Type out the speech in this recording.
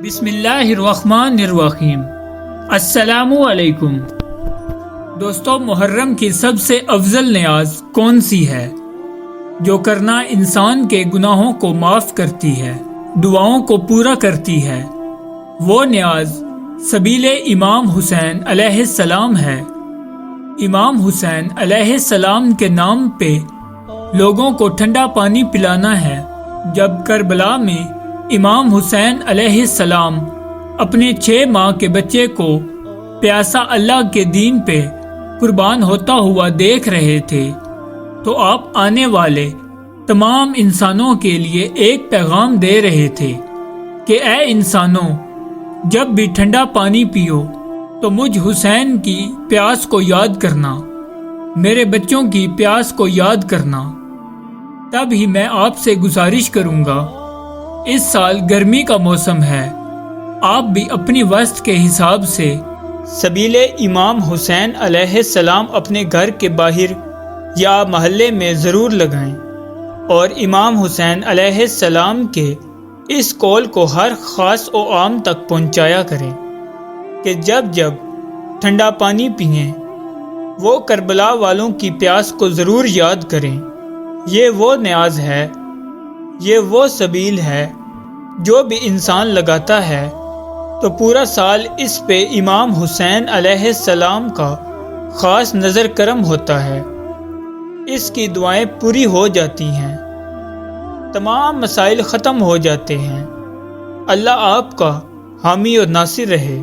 بسم اللہ الرحمن الرحیم۔ السلام علیکم دوستو، محرم کی سب سے افضل نیاز کون سی ہے جو کرنا انسان کے گناہوں کو معاف کرتی ہے، دعاؤں کو پورا کرتی ہے؟ وہ نیاز سبیل امام حسین علیہ السلام ہے۔ امام حسین علیہ السلام کے نام پہ لوگوں کو ٹھنڈا پانی پلانا ہے۔ جب کربلا میں امام حسین علیہ السلام اپنے 6 ماہ کے بچے کو پیاسا اللہ کے دین پہ قربان ہوتا ہوا دیکھ رہے تھے تو آپ آنے والے تمام انسانوں کے لیے ایک پیغام دے رہے تھے کہ اے انسانوں، جب بھی ٹھنڈا پانی پیو تو مجھ حسین کی پیاس کو یاد کرنا، میرے بچوں کی پیاس کو یاد کرنا، تب ہی میں آپ سے گزارش کروں گا۔ اس سال گرمی کا موسم ہے، آپ بھی اپنی وسط کے حساب سے سبیل امام حسین علیہ السلام اپنے گھر کے باہر یا محلے میں ضرور لگائیں، اور امام حسین علیہ السلام کے اس قول کو ہر خاص و عام تک پہنچایا کریں کہ جب جب ٹھنڈا پانی پئیں وہ کربلا والوں کی پیاس کو ضرور یاد کریں۔ یہ وہ نیاز ہے، یہ وہ سبیل ہے جو بھی انسان لگاتا ہے تو پورا سال اس پہ امام حسین علیہ السلام کا خاص نظر کرم ہوتا ہے، اس کی دعائیں پوری ہو جاتی ہیں، تمام مسائل ختم ہو جاتے ہیں۔ اللہ آپ کا حامی اور ناصر رہے۔